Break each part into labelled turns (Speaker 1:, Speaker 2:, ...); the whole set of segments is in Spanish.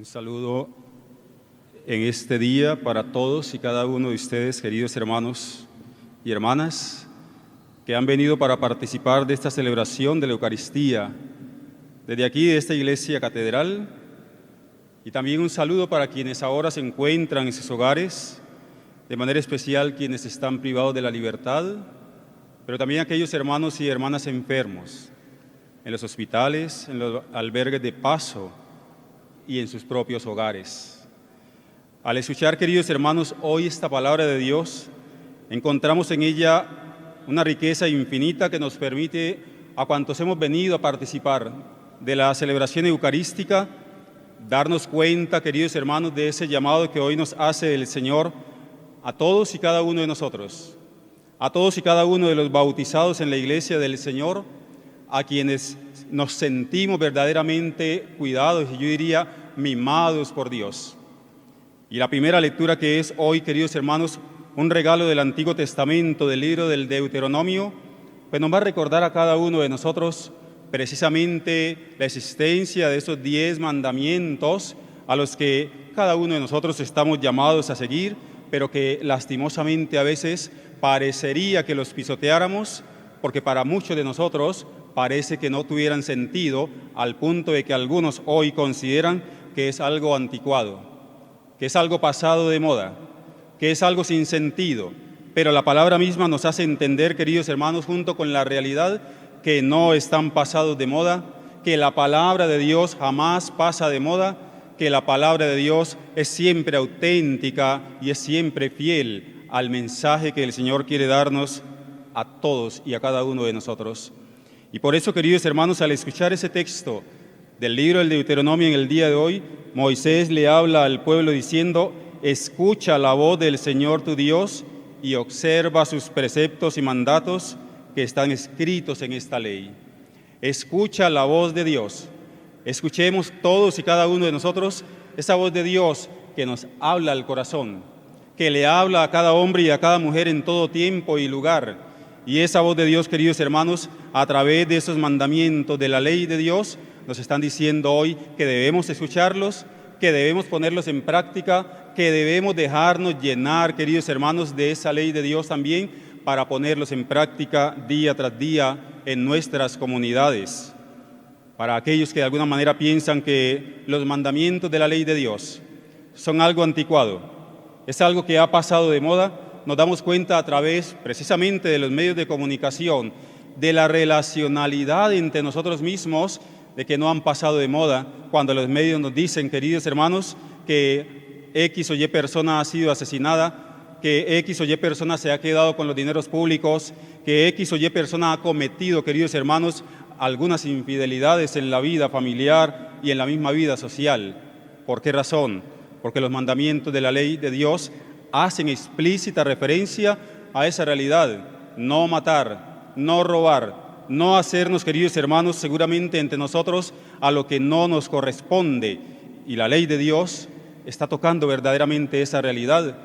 Speaker 1: saludo en este día para todos y cada uno de ustedes, queridos hermanos y hermanas, que han venido para participar de esta celebración de la Eucaristía, desde aquí de esta iglesia catedral, y también un saludo para quienes ahora se encuentran en sus hogares, de manera especial quienes están privados de la libertad, pero también aquellos hermanos y hermanas enfermos, en los hospitales, en los albergues de paso y en sus propios hogares. Al escuchar, queridos hermanos, hoy esta palabra de Dios, encontramos en ella una riqueza infinita que nos permite a cuantos hemos venido a participar de la celebración eucarística, darnos cuenta, queridos hermanos, de ese llamado que hoy nos hace el Señor a todos y cada uno de nosotros, a todos y cada uno de los bautizados en la iglesia del Señor, a quienes nos sentimos verdaderamente cuidados y yo diría mimados por Dios. Y la primera lectura que es hoy, queridos hermanos, un regalo del Antiguo Testamento, del libro del Deuteronomio, pues nos va a recordar a cada uno de nosotros precisamente la existencia de esos 10 mandamientos a los que cada uno de nosotros estamos llamados a seguir, pero que lastimosamente a veces parecería que los pisoteáramos, porque para muchos de nosotros parece que no tuvieran sentido, al punto de que algunos hoy consideran que es algo anticuado, que es algo pasado de moda, que es algo sin sentido. Pero la palabra misma nos hace entender, queridos hermanos, junto con la realidad, que no están pasados de moda, que la palabra de Dios jamás pasa de moda, que la palabra de Dios es siempre auténtica y es siempre fiel al mensaje que el Señor quiere darnos a todos y a cada uno de nosotros. Y por eso, queridos hermanos, al escuchar ese texto del libro del Deuteronomio en el día de hoy, Moisés le habla al pueblo diciendo: escucha la voz del Señor tu Dios y observa sus preceptos y mandatos que están escritos en esta ley. Escucha la voz de Dios. Escuchemos todos y cada uno de nosotros esa voz de Dios que nos habla al corazón, que le habla a cada hombre y a cada mujer en todo tiempo y lugar. Y esa voz de Dios, queridos hermanos, a través de esos mandamientos de la ley de Dios, nos están diciendo hoy que debemos escucharlos, que debemos ponerlos en práctica, que debemos dejarnos llenar, queridos hermanos, de esa ley de Dios también, para ponerlos en práctica día tras día en nuestras comunidades. Para aquellos que de alguna manera piensan que los mandamientos de la ley de Dios son algo anticuado, es algo que ha pasado de moda, nos damos cuenta a través precisamente de los medios de comunicación, de la relacionalidad entre nosotros mismos, de que no han pasado de moda, cuando los medios nos dicen, queridos hermanos, que X o Y persona ha sido asesinada, que X o Y persona se ha quedado con los dineros públicos, que X o Y persona ha cometido, queridos hermanos, algunas infidelidades en la vida familiar y en la misma vida social. ¿Por qué razón? Porque los mandamientos de la ley de Dios hacen explícita referencia a esa realidad: no matar, no robar, no hacernos, queridos hermanos, seguramente entre nosotros a lo que no nos corresponde. Y la ley de Dios está tocando verdaderamente esa realidad.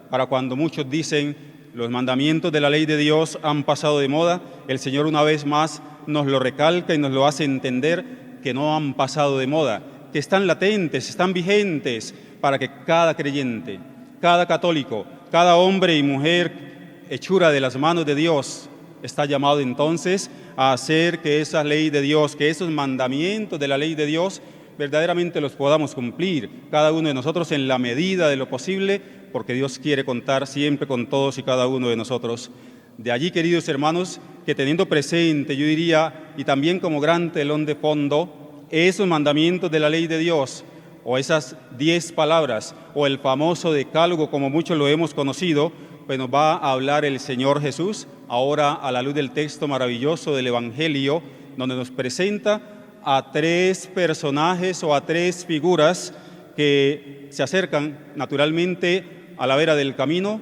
Speaker 1: Para cuando muchos dicen los mandamientos de la ley de Dios han pasado de moda, el Señor una vez más nos lo recalca y nos lo hace entender que no han pasado de moda, que están latentes, están vigentes para que cada creyente, cada católico, cada hombre y mujer hechura de las manos de Dios está llamado entonces a hacer que esa ley de Dios, que esos mandamientos de la ley de Dios verdaderamente los podamos cumplir, cada uno de nosotros en la medida de lo posible, porque Dios quiere contar siempre con todos y cada uno de nosotros. De allí, queridos hermanos, que teniendo presente, yo diría, y también como gran telón de fondo, esos mandamientos de la ley de Dios, o esas 10 palabras, o el famoso decálogo, como muchos lo hemos conocido, pues nos va a hablar el Señor Jesús, ahora a la luz del texto maravilloso del Evangelio, donde nos presenta a 3 personajes o a 3 figuras que se acercan naturalmente a la vera del camino,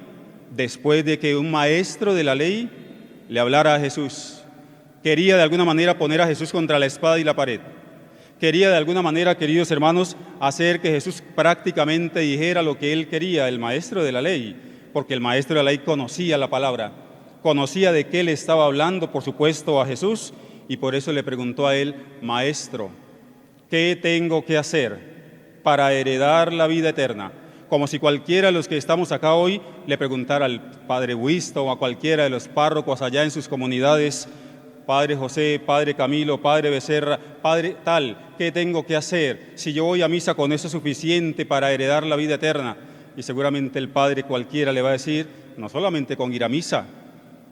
Speaker 1: después de que un maestro de la ley le hablara a Jesús. Quería de alguna manera poner a Jesús contra la espada y la pared. Quería de alguna manera, queridos hermanos, hacer que Jesús prácticamente dijera lo que él quería, el maestro de la ley, porque el maestro de la ley conocía la palabra, conocía de qué le estaba hablando, por supuesto, a Jesús, y por eso le preguntó a él: maestro, ¿qué tengo que hacer para heredar la vida eterna. Como si cualquiera de los que estamos acá hoy le preguntara al Padre Huisto o a cualquiera de los párrocos allá en sus comunidades: Padre José, Padre Camilo, Padre Becerra, Padre tal, ¿qué tengo que hacer? Si yo voy a misa, con eso es suficiente para heredar la vida eterna. Y seguramente el Padre cualquiera le va a decir: no solamente con ir a misa,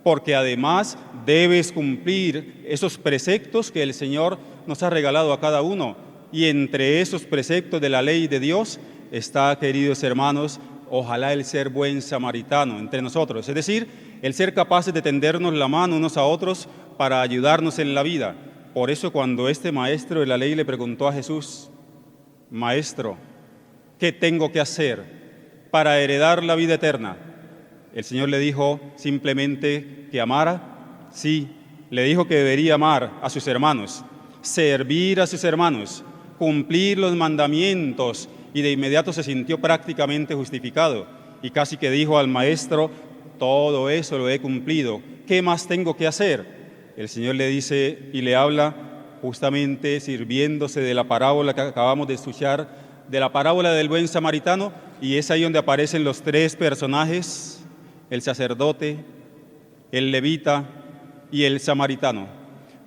Speaker 1: porque además debes cumplir esos preceptos que el Señor nos ha regalado a cada uno. Y entre esos preceptos de la ley de Dios está, queridos hermanos, ojalá el ser buen samaritano entre nosotros, es decir, el ser capaces de tendernos la mano unos a otros para ayudarnos en la vida. Por eso cuando este maestro de la ley le preguntó a Jesús: Maestro, ¿qué tengo que hacer para heredar la vida eterna? El Señor le dijo simplemente que amara. Sí, le dijo que debería amar a sus hermanos, servir a sus hermanos, cumplir los mandamientos, y de inmediato se sintió prácticamente justificado y casi que dijo al maestro: todo eso lo he cumplido, ¿qué más tengo que hacer? El Señor le dice y le habla justamente sirviéndose de la parábola que acabamos de escuchar, de la parábola del buen samaritano, y es ahí donde aparecen los tres personajes: el sacerdote, el levita y el samaritano.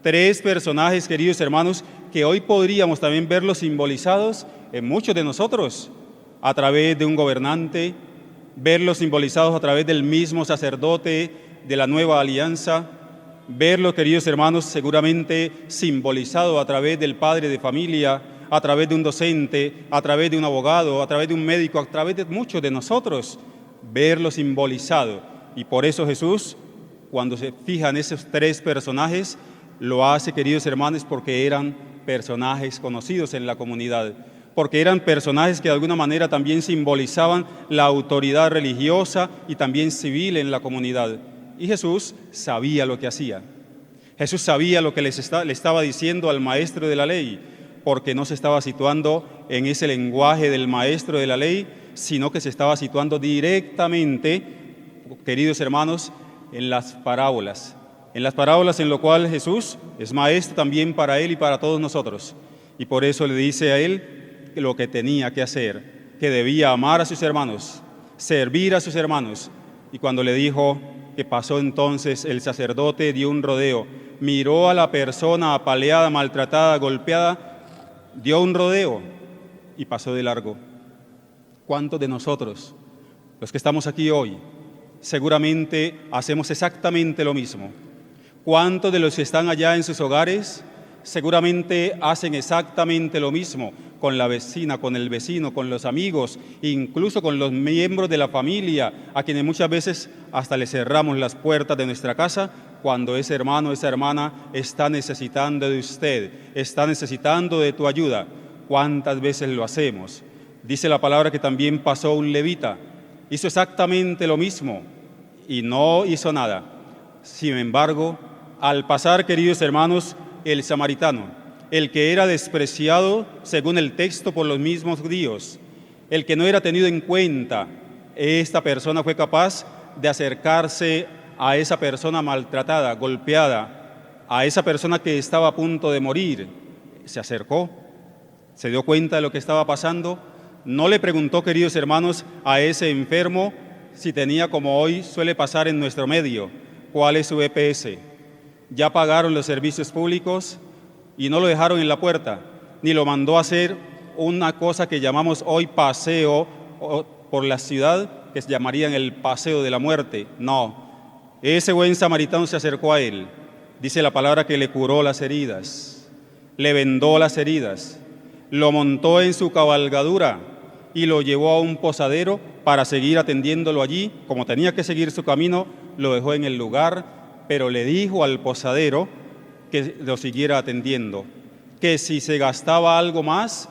Speaker 1: Tres personajes, queridos hermanos, que hoy podríamos también verlos simbolizados en muchos de nosotros, a través de un gobernante, verlos simbolizados a través del mismo sacerdote de la nueva alianza, verlos, queridos hermanos, seguramente simbolizado a través del padre de familia, a través de un docente, a través de un abogado, a través de un médico, a través de muchos de nosotros, verlo simbolizado. Y por eso Jesús, cuando se fija en esos tres personajes, lo hace, queridos hermanos, porque eran personajes conocidos en la comunidad, porque eran personajes que de alguna manera también simbolizaban la autoridad religiosa y también civil en la comunidad. Y Jesús sabía lo que hacía. Jesús sabía lo que le estaba diciendo al maestro de la ley, porque no se estaba situando en ese lenguaje del maestro de la ley, sino que se estaba situando directamente, queridos hermanos, en las parábolas. En las parábolas en lo cual Jesús es maestro también para él y para todos nosotros. Y por eso le dice a él lo que tenía que hacer, que debía amar a sus hermanos, servir a sus hermanos. Y cuando le dijo que pasó, entonces el sacerdote dio un rodeo, miró a la persona apaleada, maltratada, golpeada, dio un rodeo y pasó de largo. ¿Cuántos de nosotros, los que estamos aquí hoy, seguramente hacemos exactamente lo mismo? ¿Cuántos de los que están allá en sus hogares seguramente hacen exactamente lo mismo con la vecina, con el vecino, con los amigos, incluso con los miembros de la familia, a quienes muchas veces hasta les cerramos las puertas de nuestra casa cuando ese hermano, esa hermana está necesitando de usted, está necesitando de tu ayuda? ¿Cuántas veces lo hacemos? Dice la palabra que también pasó un levita, hizo exactamente lo mismo y no hizo nada. Sin embargo, al pasar, queridos hermanos, el samaritano, el que era despreciado según el texto por los mismos judíos, el que no era tenido en cuenta, esta persona fue capaz de acercarse a esa persona maltratada, golpeada, a esa persona que estaba a punto de morir. Se acercó, se dio cuenta de lo que estaba pasando, no le preguntó, queridos hermanos, a ese enfermo si tenía, como hoy suele pasar en nuestro medio, cuál es su EPS. Ya pagaron los servicios públicos y no lo dejaron en la puerta, ni lo mandó a hacer una cosa que llamamos hoy paseo por la ciudad, que se llamaría el paseo de la muerte. No, ese buen samaritano se acercó a él. Dice la palabra que le curó las heridas, le vendó las heridas, lo montó en su cabalgadura y lo llevó a un posadero para seguir atendiéndolo allí. Como tenía que seguir su camino, lo dejó en el lugar, pero le dijo al posadero que lo siguiera atendiendo, que si se gastaba algo más,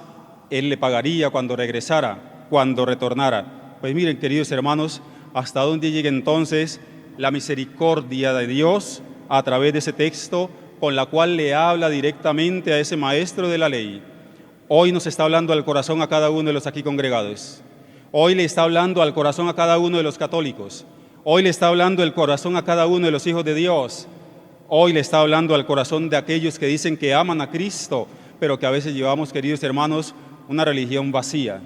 Speaker 1: él le pagaría cuando regresara, cuando retornara. Pues miren, queridos hermanos, hasta dónde llega entonces la misericordia de Dios a través de ese texto, con la cual le habla directamente a ese maestro de la ley. Hoy nos está hablando al corazón a cada uno de los aquí congregados. Hoy le está hablando al corazón a cada uno de los católicos. Hoy le está hablando el corazón a cada uno de los hijos de Dios. Hoy le está hablando al corazón de aquellos que dicen que aman a Cristo, pero que a veces llevamos, queridos hermanos, una religión vacía,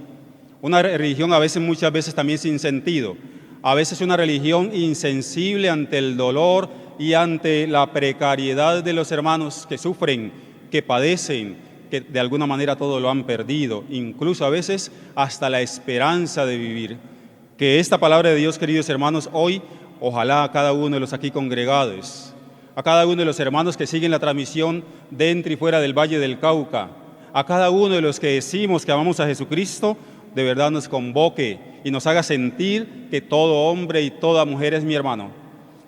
Speaker 1: una religión muchas veces también sin sentido, a veces una religión insensible ante el dolor y ante la precariedad de los hermanos que sufren, que padecen, que de alguna manera todo lo han perdido, incluso a veces hasta la esperanza de vivir. Que esta palabra de Dios, queridos hermanos, hoy, ojalá a cada uno de los aquí congregados, a cada uno de los hermanos que siguen la transmisión dentro y fuera del Valle del Cauca, a cada uno de los que decimos que amamos a Jesucristo, de verdad nos convoque y nos haga sentir que todo hombre y toda mujer es mi hermano,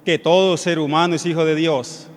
Speaker 1: que todo ser humano es hijo de Dios,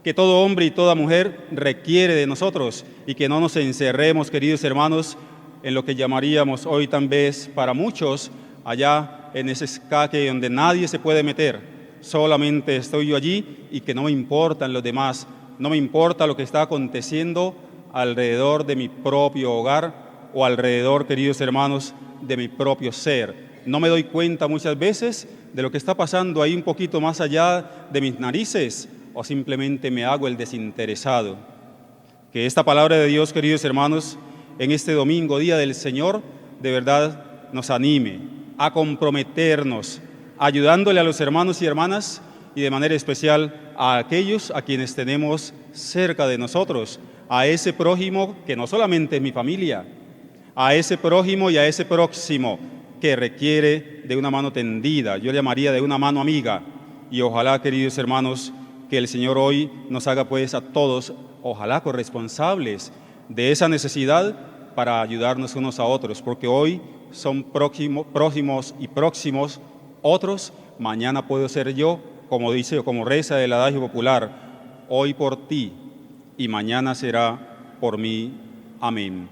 Speaker 1: que todo hombre y toda mujer requiere de nosotros y que no nos encerremos, queridos hermanos, en lo que llamaríamos hoy tal vez para muchos, allá en ese escaque donde nadie se puede meter, solamente estoy yo allí y que no me importan los demás, no me importa lo que está aconteciendo alrededor de mi propio hogar o alrededor, queridos hermanos, de mi propio ser. No me doy cuenta muchas veces de lo que está pasando ahí un poquito más allá de mis narices o simplemente me hago el desinteresado. Que esta palabra de Dios, queridos hermanos, en este domingo, Día del Señor, de verdad nos anime a comprometernos, ayudándole a los hermanos y hermanas y de manera especial a aquellos a quienes tenemos cerca de nosotros, a ese prójimo que no solamente es mi familia, a ese prójimo y a ese próximo que requiere de una mano tendida, yo llamaría de una mano amiga. Y ojalá, queridos hermanos, que el Señor hoy nos haga pues a todos, ojalá corresponsables de esa necesidad para ayudarnos unos a otros, porque hoy son prójimos y próximos otros, mañana puedo ser yo, como dice o como reza el adagio popular, hoy por ti y mañana será por mí. Amén.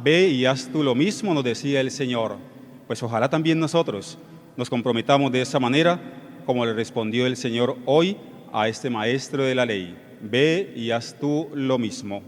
Speaker 1: Ve y haz tú lo mismo, nos decía el Señor. Pues ojalá también nosotros nos comprometamos de esa manera, como le respondió el Señor hoy a este maestro de la ley. Ve y haz tú lo mismo.